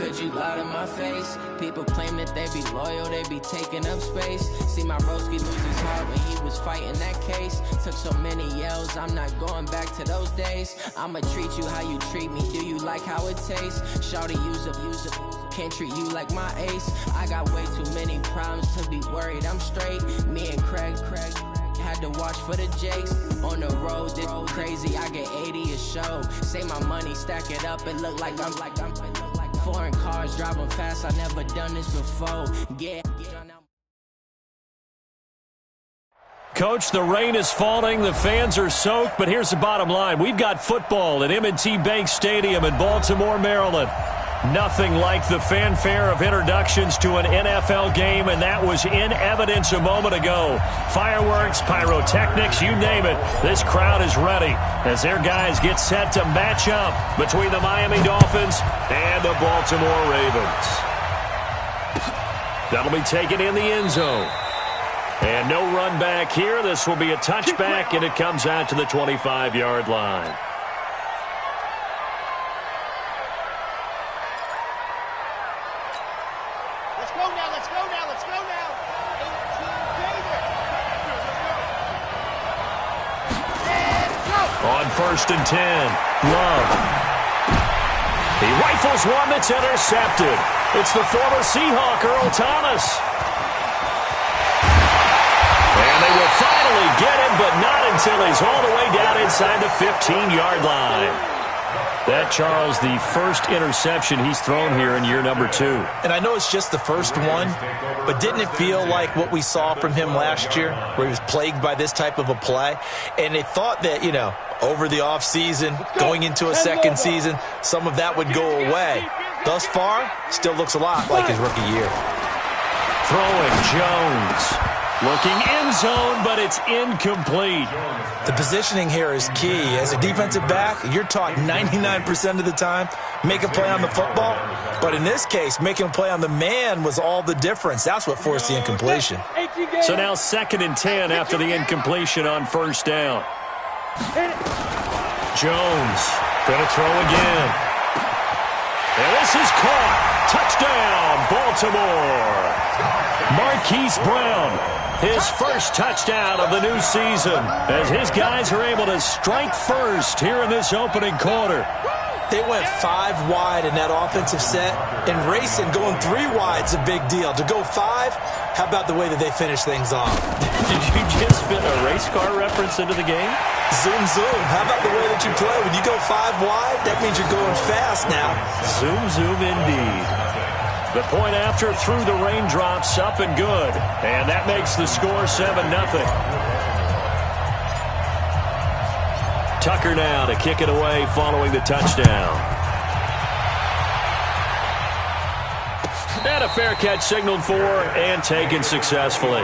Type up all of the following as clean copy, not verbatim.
could you lie to my face? People claim that they be loyal, they be taking up space. See my broski lose his heart when he was fighting that case. Took so many yells, I'm not going back to those days. I'ma treat you how you treat me, do you like how it tastes? Shawty, use up, can't treat you like my ace. I got way too many problems to be worried, I'm straight. Me and Craig had to watch for the Jakes. On the road, this crazy, I get 80 a show. Say my money, stack it up, it look like I'm foreign cars, driving fast, I never done this before. Yeah. Coach, the rain is falling, the fans are soaked, but here's the bottom line. We've got football at M&T Bank Stadium in Baltimore, Maryland. Nothing like the fanfare of introductions to an NFL game, and that was in evidence a moment ago. Fireworks, pyrotechnics, you name it. This crowd is ready as their guys get set to match up between the Miami Dolphins and the Baltimore Ravens. That'll be taken in the end zone. And no run back here. This will be a touchback, and it comes out to the 25-yard line. On 1st and 10, Love. He rifles one that's intercepted. It's the former Seahawk, Earl Thomas. And they will finally get him, but not until he's all the way down inside the 15-yard line. That, Charles, the first interception he's thrown here in year number 2. And I know it's just the first one, but didn't it feel like what we saw from him last year, where he was plagued by this type of a play? And they thought that, over the offseason, going into a second season, some of that would go away. Thus far, still looks a lot like his rookie year. Throwing Jones. Looking end zone, but it's incomplete. The positioning here is key. As a defensive back, you're taught 99% of the time, make a play on the football. But in this case, making a play on the man was all the difference. That's what forced the incompletion. So now 2nd and 10 after the incompletion on 1st down. Jones going to throw again. And this is caught. Touchdown, Baltimore. Marquise Brown. His first touchdown of the new season as his guys are able to strike first here in this opening quarter. They went 5 wide in that offensive set, and racing going 3 wide is a big deal. To go 5, how about the way that they finish things off? Did you just fit a race car reference into the game? Zoom, zoom. How about the way that you play? When you go 5 wide, that means you're going fast now. Zoom, zoom indeed. The point after through the raindrops, up and good. And that makes the score 7-0. Tucker now to kick it away following the touchdown. And a fair catch signaled for and taken successfully.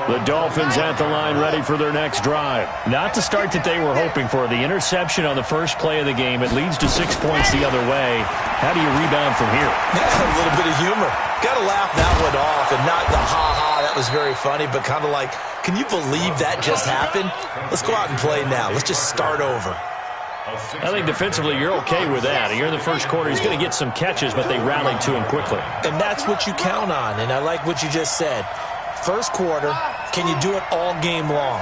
The Dolphins at the line ready for their next drive. Not the start that they were hoping for. The interception on the first play of the game. It leads to 6 points the other way. How do you rebound from here? A little bit of humor. Got to laugh that one off and not the ha-ha. That was very funny, but kind of like, can you believe that just happened? Let's go out and play now. Let's just start over. I think defensively you're okay with that. Here in the first quarter, he's going to get some catches, but they rallied to him quickly. And that's what you count on, and I like what you just said. First quarter, can you do it all game long?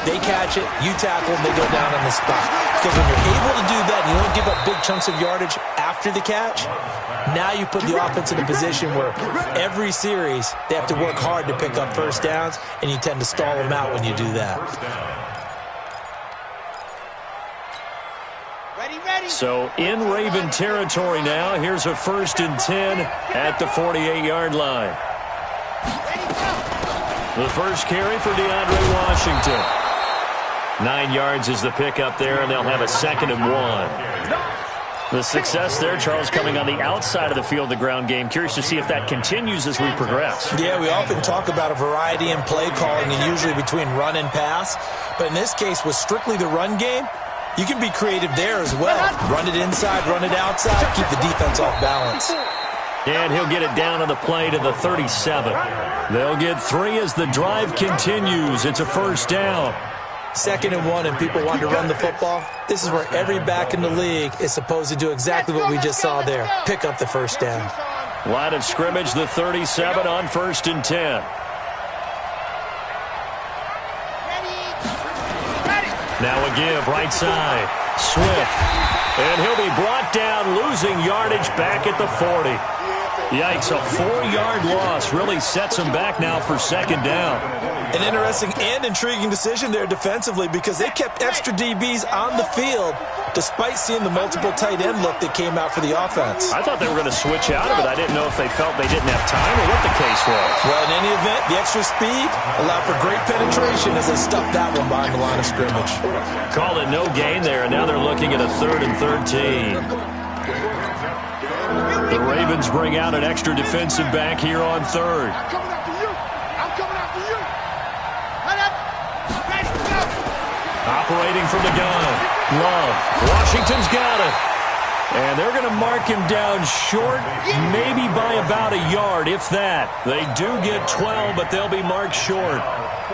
They catch it, you tackle them, they go down on the spot. Because when you're able to do that, and you don't give up big chunks of yardage after the catch, now you put the offense in a position where every series they have to work hard to pick up first downs, and you tend to stall them out when you do that. So in Raven territory now, here's a 1st and 10 at the 48-yard line. The first carry for DeAndre Washington. 9 yards is the pickup there, and they'll have a 2nd and 1. The success there, Charles, coming on the outside of the field, the ground game. Curious to see if that continues as we progress. Yeah, we often talk about a variety in play calling, and usually between run and pass. But in this case, with strictly the run game, you can be creative there as well. Run it inside, run it outside, keep the defense off balance. And he'll get it down on the play to the 37. They'll get 3 as the drive continues. It's a 1st down. 2nd and 1 and people want to run the football, this is where every back in the league is supposed to do exactly what we just saw there. Pick up the first down. Line of scrimmage, the 37 on 1st and 10. Now a give, right side. Swift. And he'll be brought down, losing yardage back at the 40. Yikes, a 4-yard loss really sets him back now for 2nd down. An interesting and intriguing decision there defensively because they kept extra DBs on the field despite seeing the multiple tight end look that came out for the offense. I thought they were going to switch out of it. I didn't know if they felt they didn't have time or what the case was. Well, in any event, the extra speed allowed for great penetration as they stuffed that one behind the line of scrimmage. Call it no gain there, and now they're looking at a 3rd and 13. The Ravens bring out an extra defensive back here on 3rd. Operating from the gun. Love. Washington's got it. And they're going to mark him down short, maybe by about a yard, if that. They do get 12, but they'll be marked short.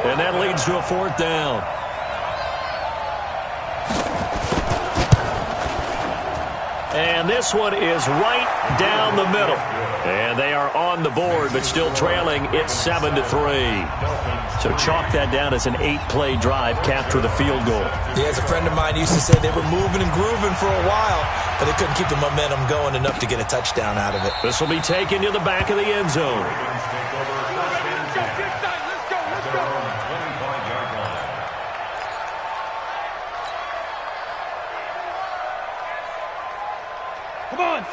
And that leads to a 4th down. And this one is right down the middle. And they are on the board, but still trailing. It's 7-3. So chalk that down as an 8-play drive, capture the field goal. Yeah, as a friend of mine used to say, they were moving and grooving for a while, but they couldn't keep the momentum going enough to get a touchdown out of it. This will be taken to the back of the end zone.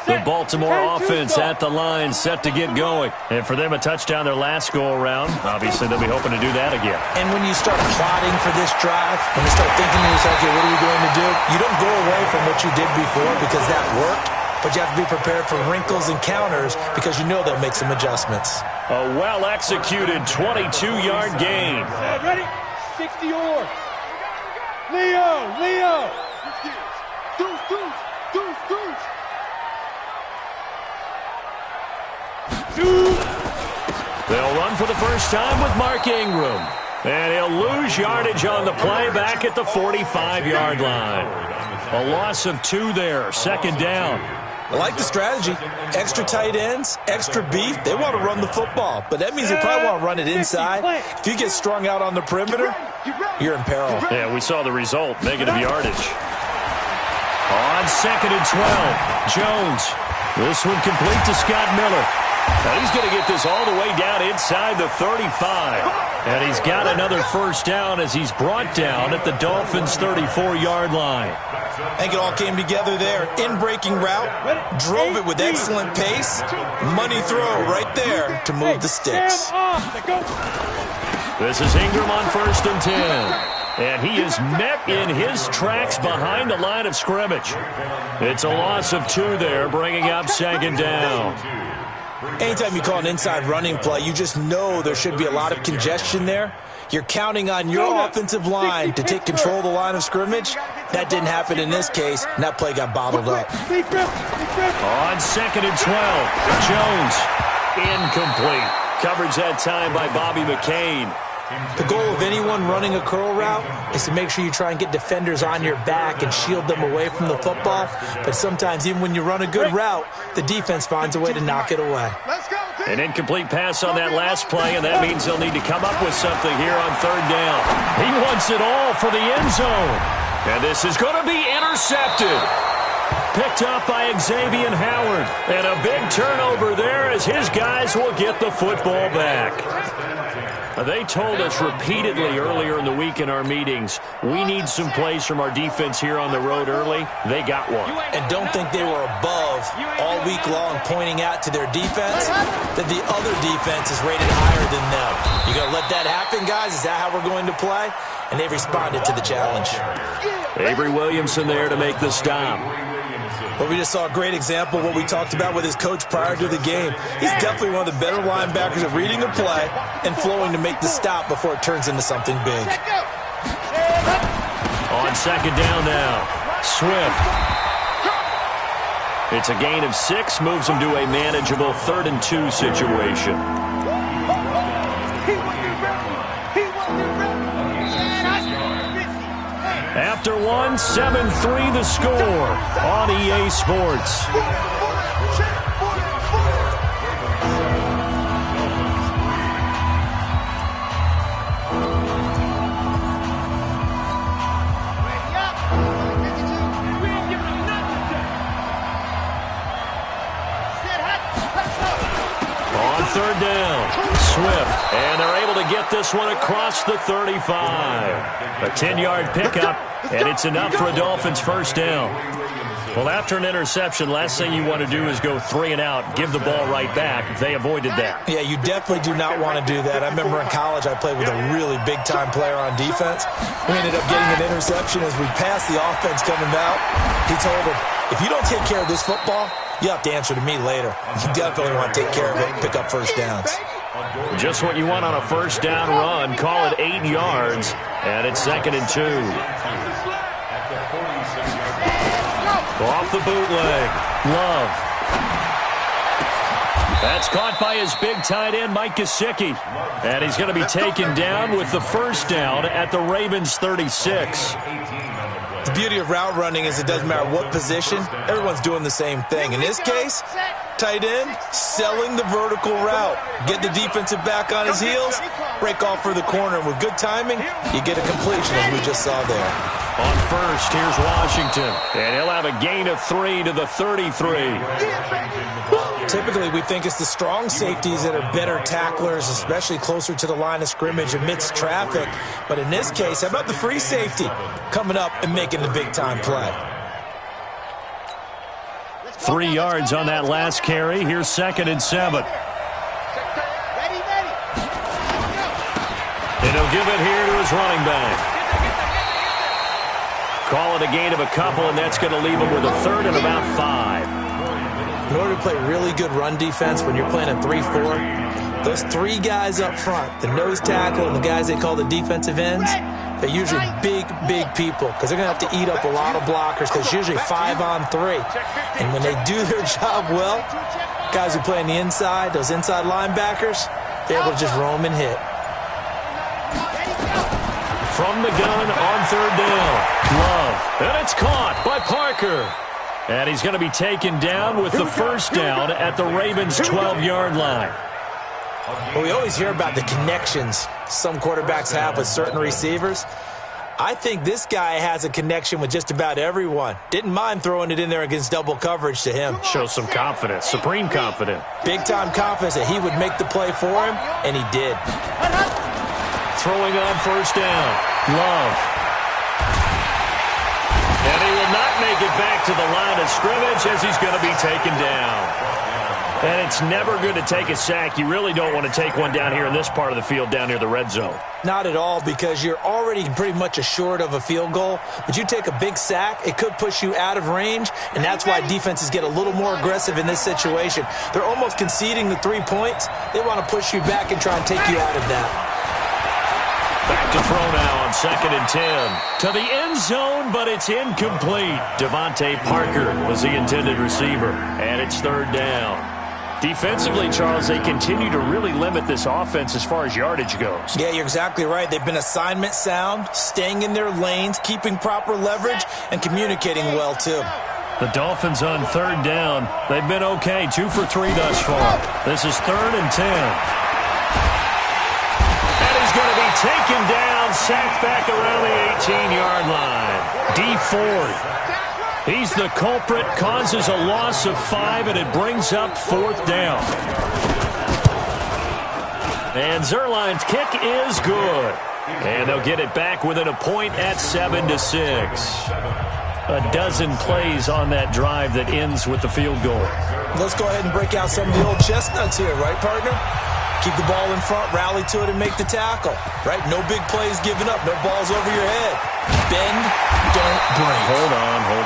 The Baltimore offense at the line, set to get going. And for them, a touchdown their last go-around. Obviously, they'll be hoping to do that again. And when you start plotting for this drive, when you start thinking to yourself, okay, what are we going to do? You don't go away from what you did before because that worked, but you have to be prepared for wrinkles and counters because you know they'll make some adjustments. A well-executed 22-yard gain. Ready? 60 or. Leo. Deuce. They'll run for the first time with Mark Ingram. And he'll lose yardage on the play back at the 45-yard line. A loss of 2 there, 2nd down. I like the strategy. Extra tight ends, extra beef. They want to run the football, but that means they probably want to run it inside. If you get strung out on the perimeter, you're in peril. Yeah, we saw the result, negative yardage. On 2nd and 12, Jones. This one complete to Scott Miller. Now he's going to get this all the way down inside the 35. And he's got another first down as he's brought down at the Dolphins' 34-yard line. I think it all came together there. In-breaking route, drove it with excellent pace. Money throw right there to move the sticks. This is Ingram on 1st and 10. And he is met in his tracks behind the line of scrimmage. It's a loss of 2 there, bringing up 2nd down. Anytime you call an inside running play, you just know there should be a lot of congestion there. You're counting on your offensive line to take control of the line of scrimmage. That didn't happen in this case, and that play got bottled up. On 2nd and 12, Jones, incomplete. Coverage that time by Bobby McCain. The goal of anyone running a curl route is to make sure you try and get defenders on your back and shield them away from the football. But sometimes even when you run a good route, the defense finds a way to knock it away. An incomplete pass on that last play, and that means they'll need to come up with something here on 3rd down. He wants it all for the end zone. And this is going to be intercepted. Picked up by Xavier Howard. And a big turnover there as his guys will get the football back. They told us repeatedly earlier in the week in our meetings, we need some plays from our defense here on the road early. They got one. And don't think they were above all week long pointing out to their defense that the other defense is rated higher than them. You going to let that happen, guys? Is that how we're going to play? And they've responded to the challenge. Avery Williamson there to make the stop. But we just saw a great example of what we talked about with his coach prior to the game. He's definitely one of the better linebackers at reading a play and flowing to make the stop before it turns into something big. On 2nd down now, Swift. It's a gain of 6, moves him to a manageable 3rd and 2 situation. After one, 7-3 the score on EA Sports. Third down, Swift, and they're able to get this one across the 35. A 10-yard pickup, and it's enough for a Dolphins first down. Well, after an interception, last thing you want to do is go 3 and out, give the ball right back. They avoided that. Yeah, you definitely do not want to do that. I remember in college I played with a really big-time player on defense. We ended up getting an interception as we passed the offense coming out. He told him, if you don't take care of this football, you have to answer to me later. You definitely want to take care of it and pick up first downs. Just what you want on a first down run. Call it 8 yards, and it's 2nd and 2. Off the bootleg. Love. That's caught by his big tight end, Mike Gesicki. And he's going to be taken down with the first down at the Ravens' 36. The beauty of route running is it doesn't matter what position, everyone's doing the same thing. In this case, tight end, selling the vertical route. Get the defensive back on his heels, break off for the corner. And with good timing, you get a completion, as we just saw there. On first, here's Washington. And he'll have a gain of 3 to the 33. Typically, we think it's the strong safeties that are better tacklers, especially closer to the line of scrimmage amidst traffic. But in this case, how about the free safety coming up and making the big-time play? 3 yards on that last carry. Here's 2nd and 7. And he'll give it here to his running back. Call it a gain of a couple, and that's going to leave him with a 3rd and about 5. In order to play really good run defense when you're playing a 3-4, those 3 guys up front, the nose tackle and the guys they call the defensive ends, they're usually big people because they're going to have to eat up a lot of blockers because it's usually 5-on-3. And when they do their job well, guys who play on the inside, those inside linebackers, they're able to just roam and hit. From the gun on 3rd down, Love. And it's caught by Parker. And he's going to be taken down with the first down at the Ravens' 12-yard line. Well, we always hear about the connections some quarterbacks have with certain receivers. I think this guy has a connection with just about everyone. Didn't mind throwing it in there against double coverage to him. Shows some confidence, supreme confidence. Big-time confidence that he would make the play for him, and he did. Throwing on first down, Love. And he will not make it back to the line of scrimmage as he's going to be taken down. And it's never good to take a sack. You really don't want to take one down here in this part of the field down near the red zone. Not at all, because you're already pretty much assured of a field goal. But you take a big sack, it could push you out of range, and that's why defenses get a little more aggressive in this situation. They're almost conceding the 3 points. They want to push you back and try and take you out of that. Back to throw now on 2nd and 10. To the end zone, but it's incomplete. Devontae Parker was the intended receiver, and it's 3rd down. Defensively, Charles, they continue to really limit this offense as far as yardage goes. Yeah, you're exactly right. They've been assignment sound, staying in their lanes, keeping proper leverage, and communicating well, too. The Dolphins on 3rd down. They've been okay, 2 for 3 thus far. This is 3rd and 10. Going to be taken down, sacked back around the 18-yard line. D Ford. He's the culprit, causes a loss of 5, and it brings up 4th down. And Zerline's kick is good. And they'll get it back within a point at 7-6. A dozen plays on that drive that ends with the field goal. Let's go ahead and break out some of the old chestnuts here, right, partner? Keep the ball in front, rally to it, and make the tackle. Right? No big plays given up. No balls over your head. Bend, don't break. Hold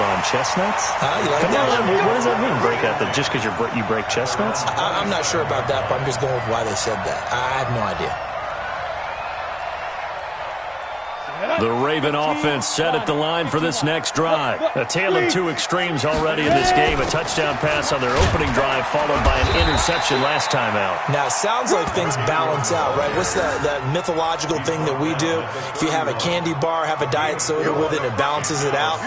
on. Chestnuts? You like Come that on, one? what does that mean, break out? Just because you break chestnuts? I'm not sure about that, but I'm just going with why they said that. I have no idea. The Raven offense set at the line for this next drive. A tale of two extremes already in this game. A touchdown pass on their opening drive followed by an interception last time out. Now, it sounds like things balance out, right? What's that mythological thing that we do? If you have a candy bar, have a diet soda with it, it balances it out.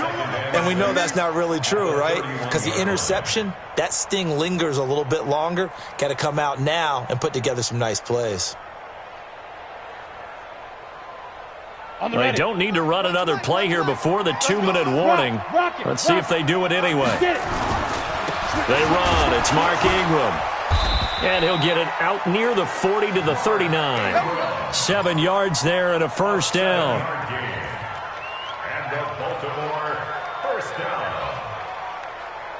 And we know that's not really true, right? Because the interception, that sting lingers a little bit longer. Got to come out now and put together some nice plays. They don't need to run another play here before the 2-minute warning. Let's see if they do it anyway. They run. It's Mark Ingram. And he'll get it out near the 40 to the 39. 7 yards there and a first down. And the Baltimore first down.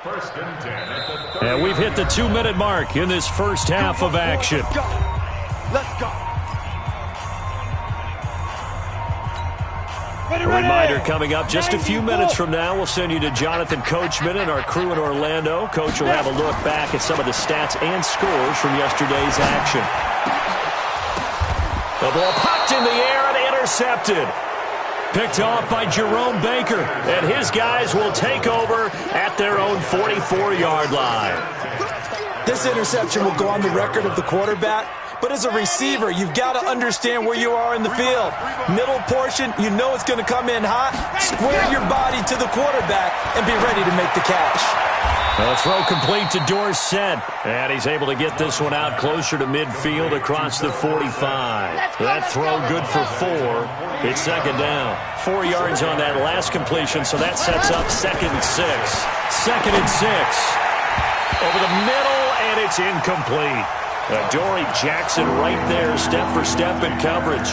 First and 10 at the 30. And we've hit the 2-minute mark in this first half of action. Let's go. A reminder coming up just a few minutes from now. We'll send you to Jonathan Coachman and our crew in Orlando. Coach will have a look back at some of the stats and scores from yesterday's action. The ball popped in the air and intercepted. Picked off by Jerome Baker. And his guys will take over at their own 44-yard line. This interception will go on the record of the quarterback. But as a receiver, you've got to understand where you are in the field. Middle portion, you know it's going to come in hot. Square your body to the quarterback and be ready to make the catch. A throw complete to Dorsett. And he's able to get this one out closer to midfield across the 45. That throw good for 4. It's second down. 4 yards on that last completion, so that sets up 2nd and 6. 2nd and 6. Over the middle, and it's incomplete. Dory Jackson right there, step for step in coverage.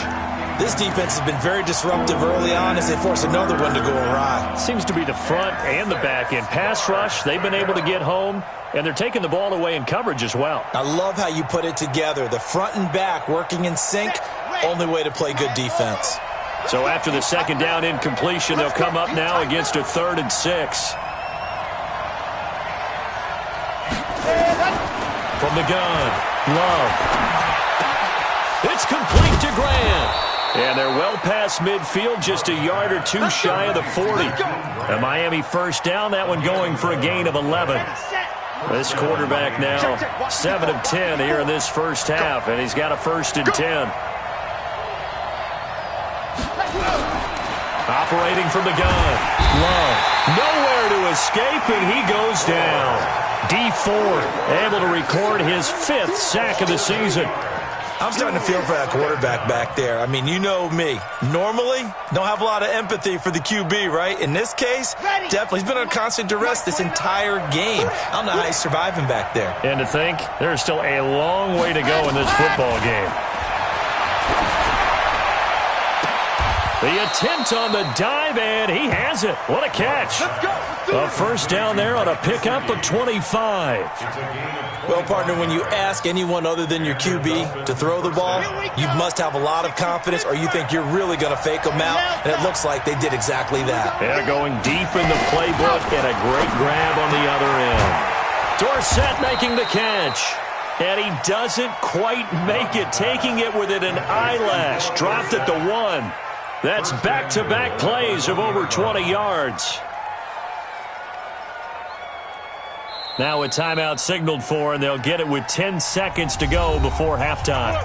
This defense has been very disruptive early on as they force another one to go awry. Seems to be the front and the back end. Pass rush, they've been able to get home, and they're taking the ball away in coverage as well. I love how you put it together. The front and back working in sync, only way to play good defense. So after the second down incompletion, they'll come up now against a 3rd and 6. From the gun, Love. It's complete to Grant. And they're well past midfield, just a yard or two shy of the 40. A Miami first down, that one going for a gain of 11. This quarterback now 7 of 10 here in this first half, and he's got a 1st and 10. Operating from the gun, Love. Nowhere to escape, and he goes down. D Ford able to record his 5th sack of the season. I'm starting to feel for that quarterback back there. I mean, you know me. Normally, don't have a lot of empathy for the QB, right? In this case, definitely. He's been under constant duress this entire game. I don't know how he's surviving back there. And to think, there's still a long way to go in this football game. The attempt on the dive, and he has it. What a catch. A first down there on a pickup of 25. Well, partner, when you ask anyone other than your QB to throw the ball, you must have a lot of confidence or you think you're really going to fake them out, and it looks like they did exactly that. They're going deep in the playbook and a great grab on the other end. Dorsett making the catch. And he doesn't quite make it, taking it within an eyelash. Dropped at the 1. That's back-to-back plays of over 20 yards. Now a timeout signaled for, and they'll get it with 10 seconds to go before halftime.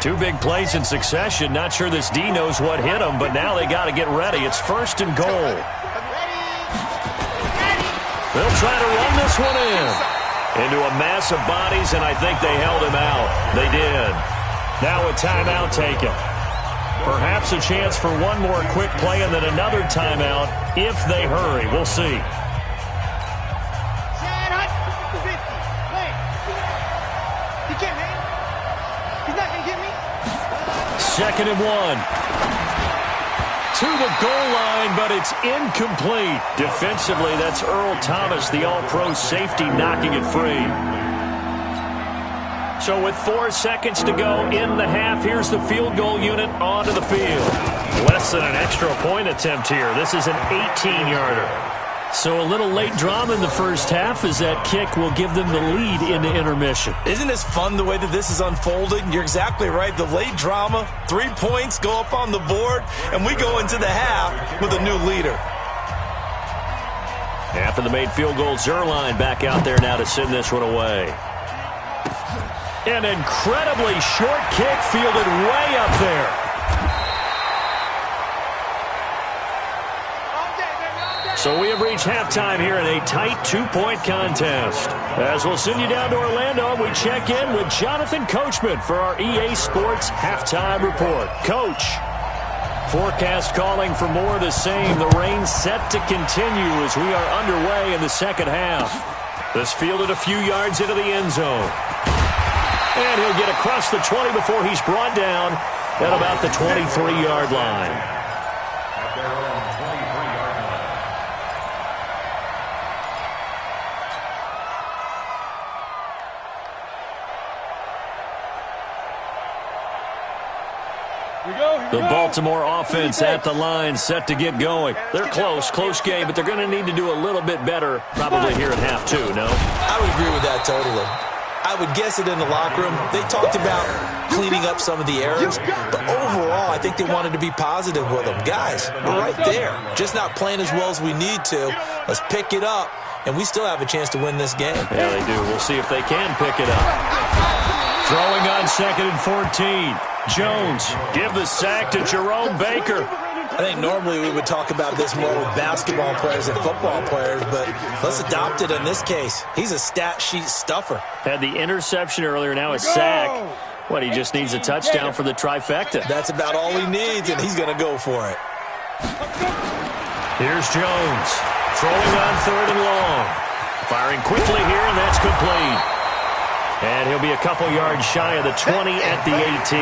Two big plays in succession. Not sure this D knows what hit him, but now they got to get ready. It's 1st and goal. They'll try to run this one in. Into a mass of bodies, and I think they held him out. They did. Now a timeout taken. Perhaps a chance for one more quick play and then another timeout if they hurry. We'll see. Second and 1. To the goal line, but it's incomplete. Defensively, that's Earl Thomas, the all-pro safety, knocking it free. So with 4 seconds to go in the half, here's the field goal unit onto the field. Less than an extra point attempt here. This is an 18-yarder. So a little late drama in the first half as that kick will give them the lead into intermission. Isn't this fun the way that this is unfolding? You're exactly right. The late drama, 3 points go up on the board, and we go into the half with a new leader. After the made field goal, Zerline back out there now to send this one away. An incredibly short kick fielded way up there. So we have reached halftime here in a tight 2-point contest. As we'll send you down to Orlando, we check in with Jonathan Coachman for our EA Sports Halftime Report. Coach, forecast calling for more of the same. The rain set to continue as we are underway in the second half. This fielded a few yards into the end zone. And he'll get across the 20 before he's brought down at about the 23-yard line. The Baltimore offense at the line, set to get going. They're close game, but they're going to need to do a little bit better probably here at half two, no? I would agree with that totally. I would guess it in the locker room. They talked about cleaning up some of the errors, but overall, I think they wanted to be positive with them. Guys, we're right there. Just not playing as well as we need to. Let's pick it up, and we still have a chance to win this game. Yeah, they do. We'll see if they can pick it up. Throwing on 2nd and 14. Jones, give the sack to Jerome Baker. I think normally we would talk about this more with basketball players and football players, but let's adopt it in this case. He's a stat sheet stuffer. Had the interception earlier, now a sack. What, he just needs a touchdown for the trifecta. That's about all he needs, and he's going to go for it. Here's Jones, throwing on 3rd and long. Firing quickly here, and that's complete. And he'll be a couple yards shy of the 20 at the 18.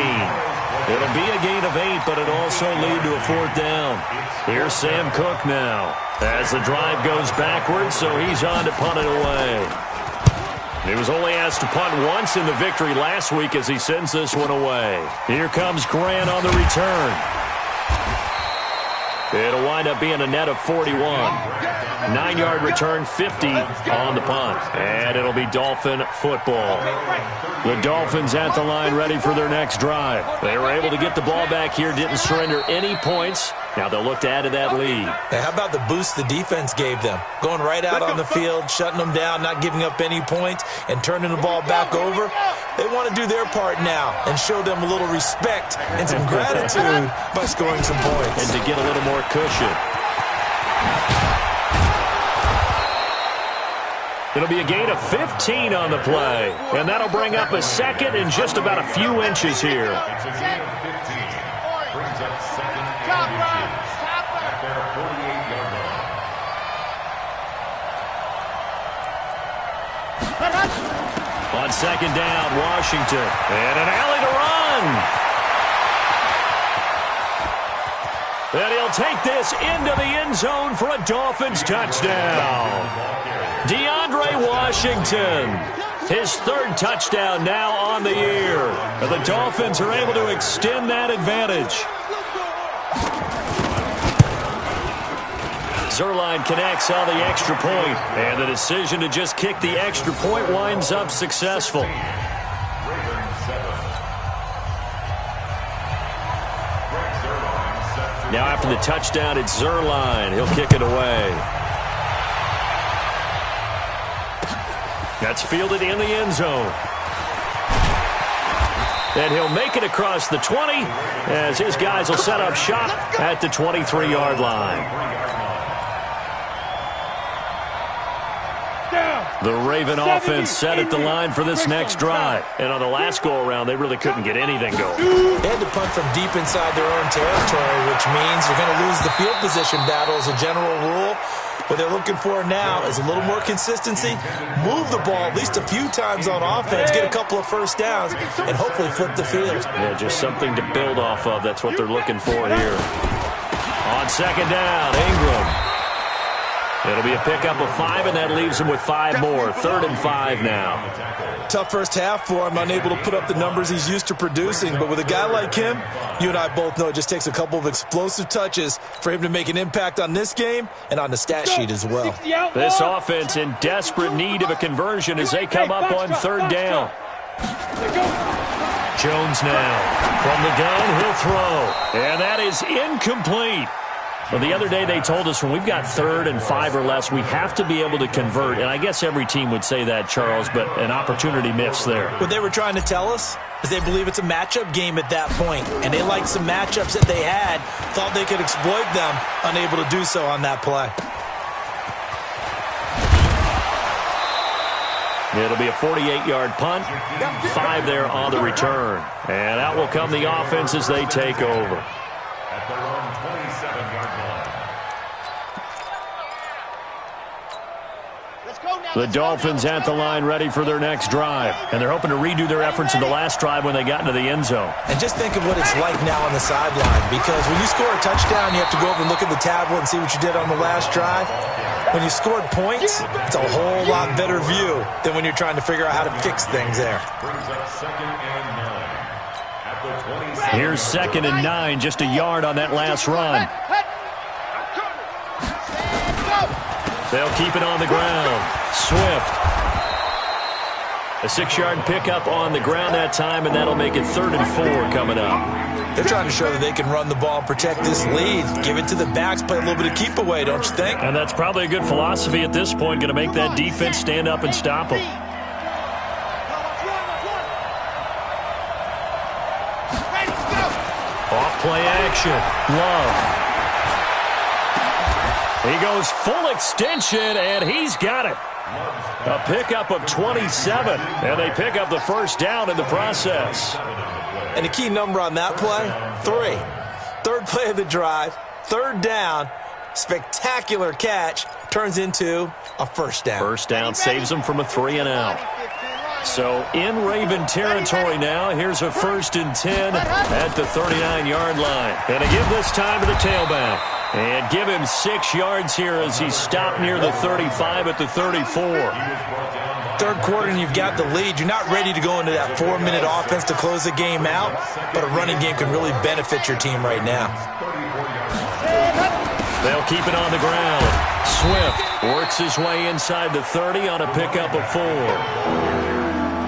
It'll be a gain of 8, but it'll also lead to a 4th down. Here's Sam Cook now as the drive goes backwards, so he's on to punt it away. He was only asked to punt once in the victory last week as he sends this one away. Here comes Grant on the return. It'll wind up being a net of 41. 9-yard return, 50 on the punt. And it'll be Dolphin football. The Dolphins at the line ready for their next drive. They were able to get the ball back here, didn't surrender any points. Now they'll look to add to that lead. Hey, how about the boost the defense gave them? Going right out on the field, shutting them down, not giving up any points, and turning the ball back over. They want to do their part now and show them a little respect and some gratitude by scoring some points. And to get a little more cushion. It'll be a gain of 15 on the play. And that'll bring up a 2nd and just about a few inches here. It's a gain of 15. Brings up 2nd and inches at their 48-yard line. On 2nd down, Washington. And an alley to run. And he'll take this into the end zone for a Dolphins touchdown. DeAndre Washington, his 3rd touchdown now on the year. And the Dolphins are able to extend that advantage. Zerline connects on the extra point, and the decision to just kick the extra point winds up successful. Now after the touchdown, it's Zerline. He'll kick it away. That's fielded in the end zone. And he'll make it across the 20 as his guys will set up shop at the 23-yard line. The Raven offense set at the line for this next drive. And on the last go-around, they really couldn't get anything going. They had to punt from deep inside their own territory, which means they're going to lose the field position battle as a general rule. What they're looking for now is a little more consistency, move the ball at least a few times on offense, get a couple of first downs, and hopefully flip the field. Yeah, just something to build off of. That's what they're looking for here. On 2nd down, Ingram. It'll be a pickup of 5, and that leaves him with 5 more. 3rd and 5 now. Tough first half for him, unable to put up the numbers he's used to producing. But with a guy like him, you and I both know it just takes a couple of explosive touches for him to make an impact on this game and on the stat sheet as well. This offense in desperate need of a conversion as they come up on 3rd down. Jones now. From the gun, he'll throw. And that is incomplete. Well, the other day they told us when we've got 3rd and 5 or less, we have to be able to convert. And I guess every team would say that, Charles, but an opportunity missed there. What they were trying to tell us is they believe it's a matchup game at that point. And they liked some matchups that they had, thought they could exploit them, unable to do so on that play. It'll be a 48-yard punt, 5 there on the return. And out will come the offense as they take over. At their own 27-yard line. The Dolphins at the line ready for their next drive. And they're hoping to redo their efforts in the last drive when they got into the end zone. And just think of what it's like now on the sideline, because when you score a touchdown, you have to go over and look at the tablet and see what you did on the last drive. When you scored points, it's a whole lot better view than when you're trying to figure out how to fix things there. Brings up 2nd and 9. At the 27. Here's 2nd and 9, just a yard on that last run. They'll keep it on the ground. Swift. A 6-yard pickup on the ground that time, and that'll make it 3rd and 4 coming up. They're trying to show that they can run the ball and protect this lead. Give it to the backs, play a little bit of keep away, don't you think? And that's probably a good philosophy at this point, going to make that defense stand up and stop them. Off play action. Love. He goes full extension, and he's got it. A pickup of 27, and they pick up the 1st down in the process. And the key number on that play, 3. 3rd play of the drive, 3rd down, spectacular catch, turns into a 1st down. 1st down saves them from a 3 and out. So in Raven territory now, here's a 1st and 10 at the 39-yard line. And to give this time to the tailback. And give him 6 yards here as he's stopped near the 35 at the 34. 3rd quarter and you've got the lead. You're not ready to go into that 4-minute offense to close the game out, but a running game can really benefit your team right now. They'll keep it on the ground. Swift works his way inside the 30 on a pickup of 4.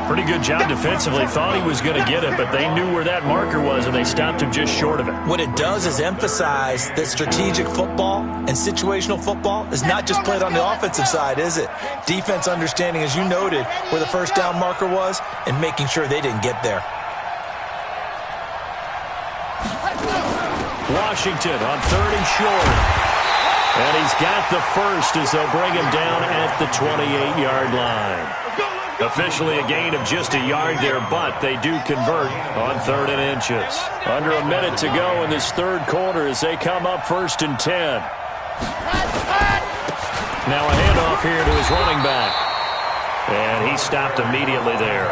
Pretty good job defensively. Thought he was going to get it, but they knew where that marker was, and they stopped him just short of it. What it does is emphasize that strategic football and situational football is not just played on the offensive side, is it? Defense understanding, as you noted, where the 1st down marker was and making sure they didn't get there. Washington on 3rd and short. And he's got the 1st as they'll bring him down at the 28-yard line. Officially a gain of just a yard there, but they do convert on 3rd and inches. Under a minute to go in this 3rd quarter as they come up 1st and 10. Now a handoff here to his running back. And he stopped immediately there.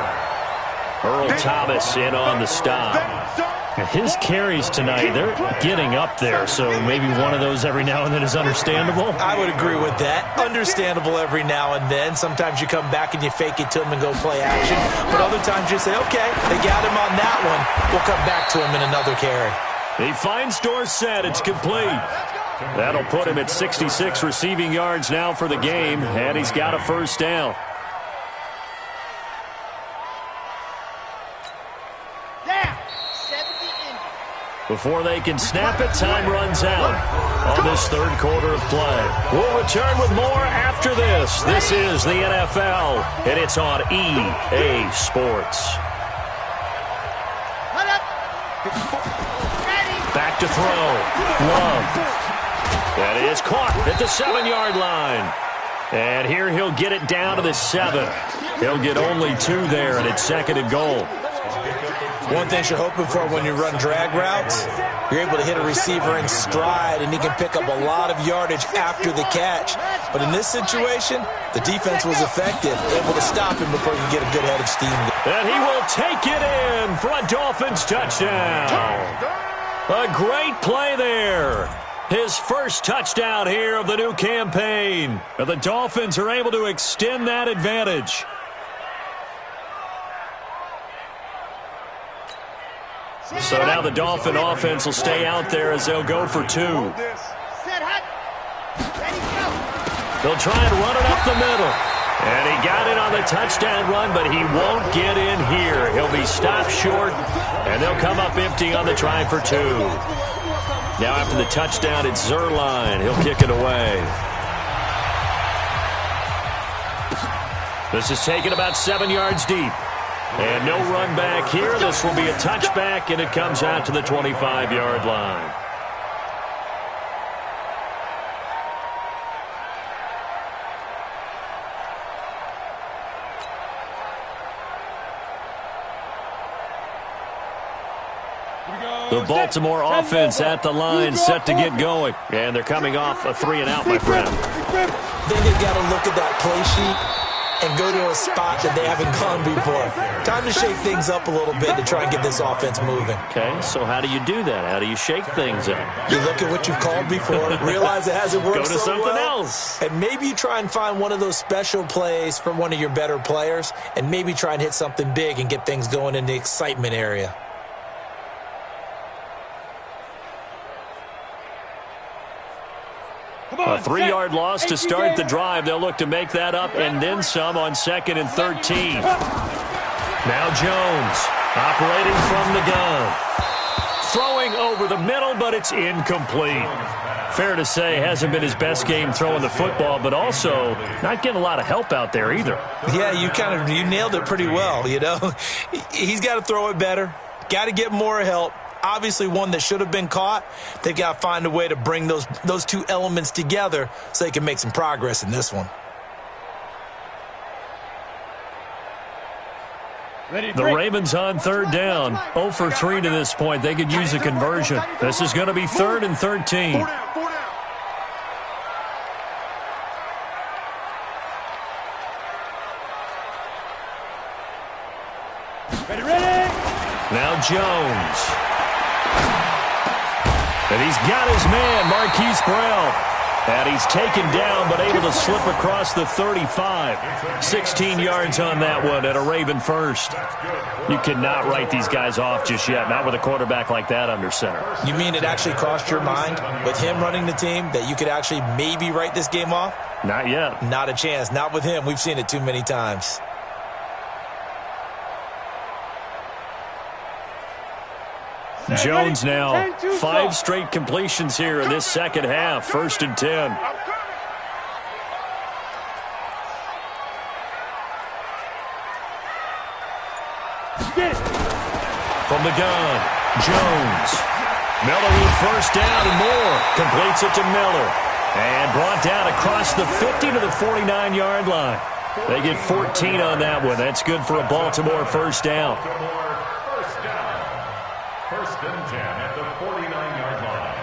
Earl Thomas in on the stop. His carries tonight, they're getting up there, so maybe one of those every now and then is understandable. I would agree with that. Understandable every now and then. Sometimes you come back and you fake it to him and go play action. But other times you say, okay, they got him on that one. We'll come back to him in another carry. He finds Dorsett. It's complete. That'll put him at 66 receiving yards now for the game, and he's got a 1st down. Before they can snap it, time runs out on this 3rd quarter of play. We'll return with more after this. This is the NFL, and it's on EA Sports. Back to throw. Love. That is caught at the 7-yard line. And here he'll get it down to the 7. He'll get only 2 there, and it's 2nd and goal. One thing you're hoping for when you run drag routes, you're able to hit a receiver in stride, and he can pick up a lot of yardage after the catch. But in this situation, the defense was effective, able to stop him before he could get a good head of steam. And he will take it in for a Dolphins touchdown. A great play there. His first touchdown here of the new campaign. And the Dolphins are able to extend that advantage. So now the Dolphin offense will stay out there as they'll go for 2. They'll try and run it up the middle. And he got it on the touchdown run, but he won't get in here. He'll be stopped short, and they'll come up empty on the try for 2. Now after the touchdown, it's Zerline. He'll kick it away. This is taken about 7 yards deep. And no run back here. This will be a touchback, and it comes out to the 25-yard line. The Baltimore offense at the line, set to get going. And they're coming off a 3-and-out, my friend. I think they've got to look at that play sheet and go to a spot that they haven't gone before. Time to shake things up a little bit to try and get this offense moving. Okay, so how do you do that? How do you shake things up? You look at what you've called before, realize it hasn't worked so well. Go to something else. And maybe you try and find one of those special plays from one of your better players, and maybe try and hit something big and get things going in the excitement area. A 3-yard loss to start the drive. They'll look to make that up and then some on 2nd and 13. Now Jones operating from the gun. Throwing over the middle, but it's incomplete. Fair to say, hasn't been his best game throwing the football, but also not getting a lot of help out there either. Yeah, you nailed it pretty well, you know. He's got to throw it better. Got to get more help. Obviously one that should have been caught. They've got to find a way to bring those two elements together so they can make some progress in this one. The Ravens on 3rd down. 0 for 3 to this point. They could use a conversion. This is going to be 3rd and 13. Now Jones. And he's got his man, Marquise Brown. And he's taken down, but able to slip across the 35. 16 yards on that one and a Raven first. You cannot write these guys off just yet, not with a quarterback like that under center. You mean it actually crossed your mind with him running the team that you could actually maybe write this game off? Not yet. Not a chance. Not with him. We've seen it too many times. Jones now 5 straight completions here in this second half. 1st and 10. From the gun, Jones. Miller with 1st down and more. Completes it to Miller. And brought down across the 50 to the 49-yard line. They get 14 on that one. That's good for a Baltimore 1st down. 1st and 10 at the 49-yard line.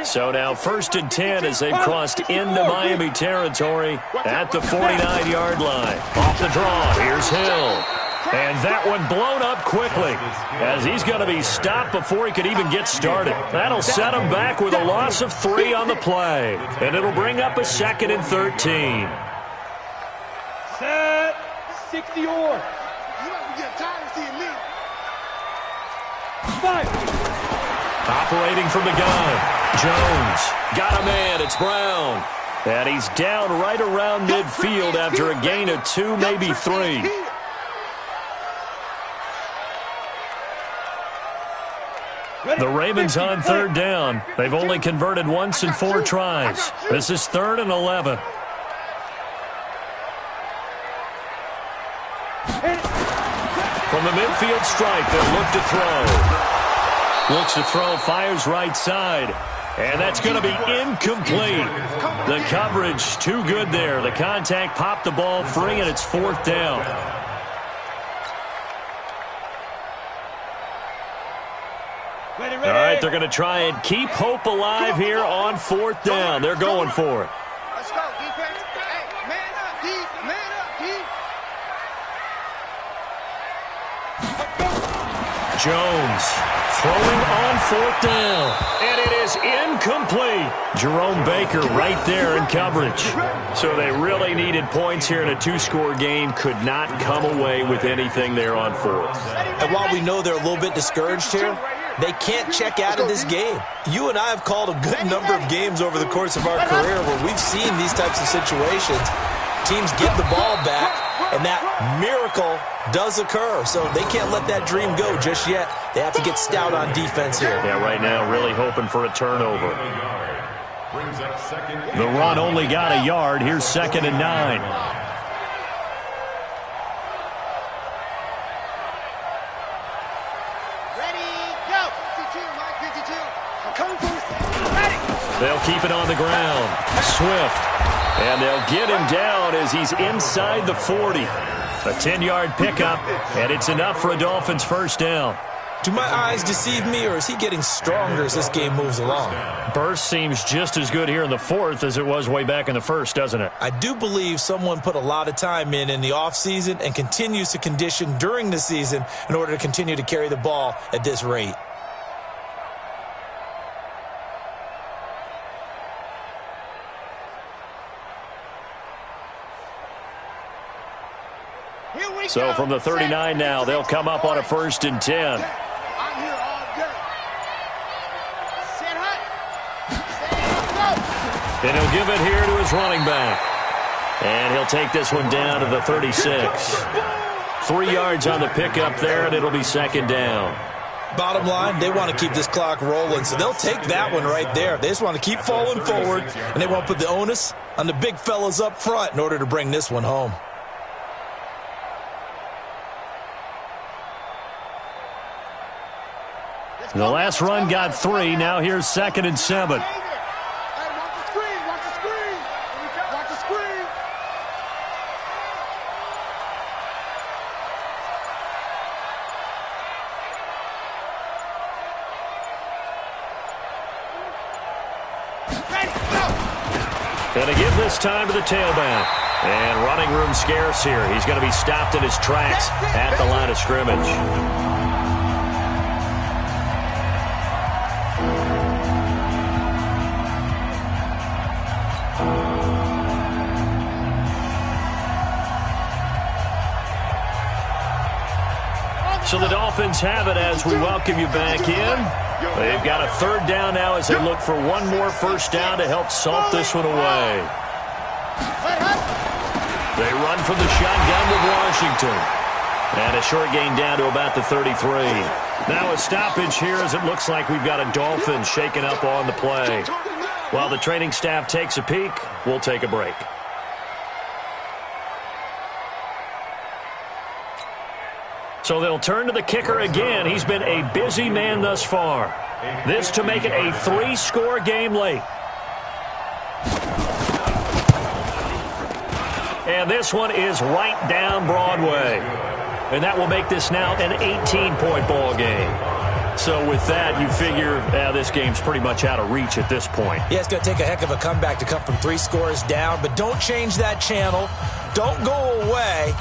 So now 1st and 10 as they've crossed into Miami territory at the 49-yard line. Off the draw, here's Hill. And that one blown up quickly as he's going to be stopped before he could even get started. That'll set him back with a loss of 3 on the play. And it'll bring up a 2nd and 13. Set 60 or. You don't get tired of seeing me. Five. Operating from the gun. Jones got a man. It's Brown. And he's down right around midfield after a gain of 2, maybe 3. The Ravens on 3rd down. They've only converted once in 4 tries. This is 3rd and 11. From the midfield stripe, they'll look to throw. Looks to throw, fires right side. And that's going to be incomplete. The coverage too good there. The contact popped the ball free, and it's 4th down. All right, they're going to try and keep hope alive here on 4th down. They're going for it. Let's go. Jones throwing on 4th down. And it is incomplete. Jerome Baker right there in coverage. So they really needed points here in a 2-score game. Could not come away with anything there on 4th. And while we know they're a little bit discouraged here, they can't check out of this game. You and I have called a good number of games over the course of our career where we've seen these types of situations. Teams get the ball back, and that miracle does occur. So they can't let that dream go just yet. They have to get stout on defense here. Yeah, right now really hoping for a turnover. The run only got a yard. Here's 2nd and 9. They'll keep it on the ground. Swift. And they'll get him down as he's inside the 40. A 10-yard pickup, and it's enough for a Dolphins first down. Do my eyes deceive me, or is he getting stronger as this game moves along? Burst seems just as good here in the 4th as it was way back in the 1st, doesn't it? I do believe someone put a lot of time in the offseason and continues to condition during the season in order to continue to carry the ball at this rate. So from the 39 now, they'll come up on a 1st and 10. I'm here all day. Set hut. And he'll give it here to his running back. And he'll take this one down to the 36. 3 yards on the pickup there, and it'll be 2nd down. Bottom line, they want to keep this clock rolling, so they'll take that one right there. They just want to keep falling forward, and they want to put the onus on the big fellas up front in order to bring this one home. The last run got 3. Now here's 2nd and 7. Hey, watch the screen. Watch the screen. Watch the screen. Going to give this time to the tailback. And running room scarce here. He's going to be stopped in his tracks at the line of scrimmage. So the Dolphins have it as we welcome you back in. They've got a 3rd down now as they look for one more first down to help salt this one away. They run from the shotgun with Washington. And a short gain down to about the 33. Now a stoppage here as it looks like we've got a Dolphins shaken up on the play. While the training staff takes a peek, we'll take a break. So they'll turn to the kicker again. He's been a busy man thus far. This to make it a 3-score game late. And this one is right down Broadway. And that will make this now an 18-point ball game. So with that, you figure this game's pretty much out of reach at this point. Yeah, it's going to take a heck of a comeback to come from 3 scores down. But don't change that channel. Don't go away.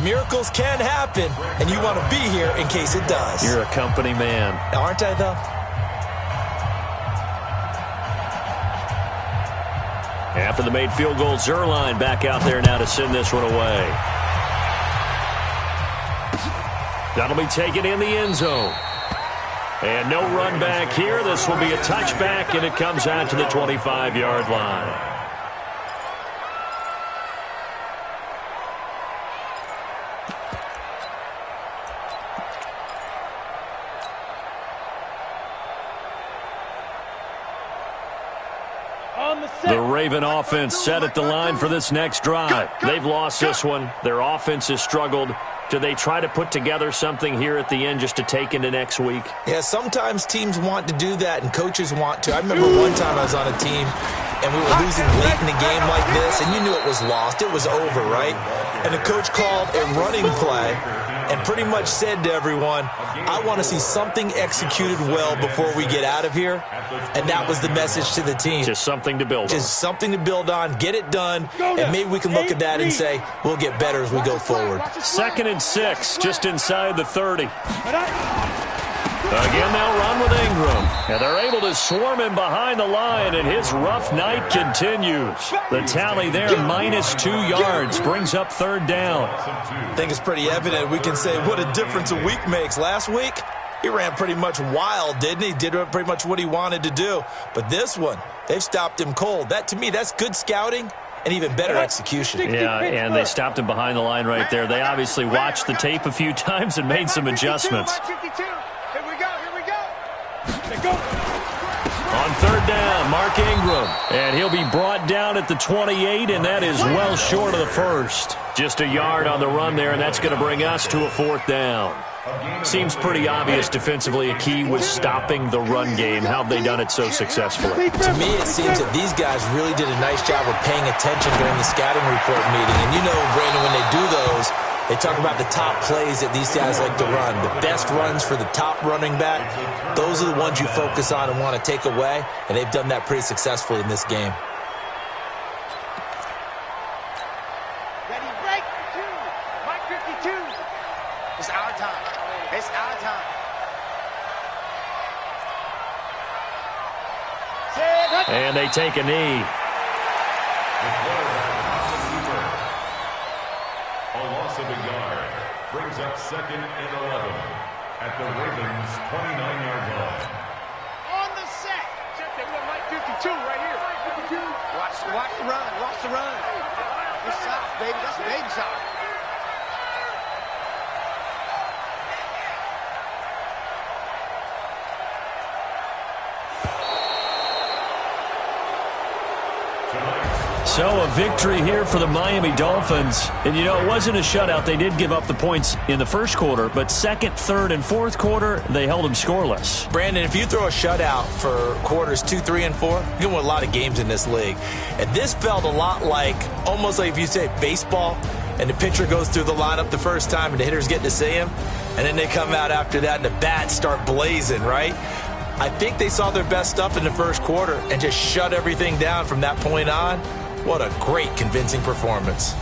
Miracles can happen, and you want to be here in case it does. You're a company man. Aren't I, though? After the made field goal, Zerline back out there now to send this one away. That'll be taken in the end zone. And no run back here. This will be a touchback, and it comes out to the 25-yard line. The Raven offense set at the line for this next drive. They've lost this one. Their offense has struggled. Do they try to put together something here at the end just to take into next week? Yeah, sometimes teams want to do that and coaches want to. I remember one time I was on a team and we were losing late in the game like this, and you knew it was lost. It was over, right? And the coach called a running play and pretty much said to everyone, I want to see something executed well before we get out of here. And that was the message to the team. Just something to build on. Just something to build on, get it done, and maybe we can look at that and say, we'll get better as we go forward. 2nd and 6, just inside the 30. Again, they'll run with Ingram. And they're able to swarm him behind the line, and his rough night continues. The tally there, -2 yards, brings up third down. I think it's pretty evident. We can say what a difference a week makes. Last week, he ran pretty much wild, didn't he? Did pretty much what he wanted to do. But this one, they've stopped him cold. That, to me, that's good scouting and even better execution. Yeah, and they stopped him behind the line right there. They obviously watched the tape a few times and made some adjustments. On third down, Mark Ingram. And he'll be brought down at the 28, and that is well short of the first. Just a yard on the run there, and that's going to bring us to a fourth down. Seems pretty obvious defensively a key was stopping the run game. How have they done it so successfully? To me, it seems that these guys really did a nice job of paying attention during the scouting report meeting. And you know, Brandon, when they do those, they talk about the top plays that these guys like to run. The best runs for the top running back, those are the ones you focus on and want to take away. And they've done that pretty successfully in this game. Ready, break, 52. It's our time. It's our time. And they take a knee. A loss of a yard brings up second and 11 at the Ravens' 29-yard line. On the set. Check that one, like 52 right here. 52. Watch the run. Watch the run. Good shot, baby. That's a baby shot. So a victory here for the Miami Dolphins. And, you know, it wasn't a shutout. They did give up the points in the first quarter, but second, third, and fourth quarter, they held them scoreless. Brandon, if you throw a shutout for quarters 2, 3, and 4, you're going to win a lot of games in this league. And this felt a lot like, almost like if you say baseball, and the pitcher goes through the lineup the first time and the hitters get to see him, and then they come out after that and the bats start blazing, right? I think they saw their best stuff in the first quarter and just shut everything down from that point on. What a great, convincing performance.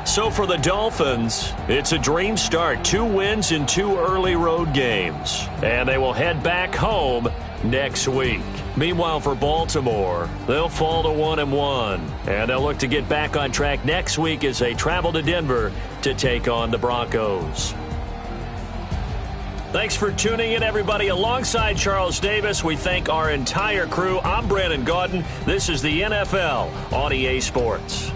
So for the Dolphins, it's a dream start. 2 wins in 2 early road games. And they will head back home next week. Meanwhile, for Baltimore, they'll fall to 1-1. And they'll look to get back on track next week as they travel to Denver to take on the Broncos. Thanks for tuning in, everybody. Alongside Charles Davis, we thank our entire crew. I'm Brandon Gaudin. This is the NFL on EA Sports.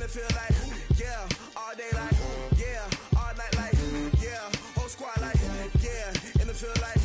Feel like feel like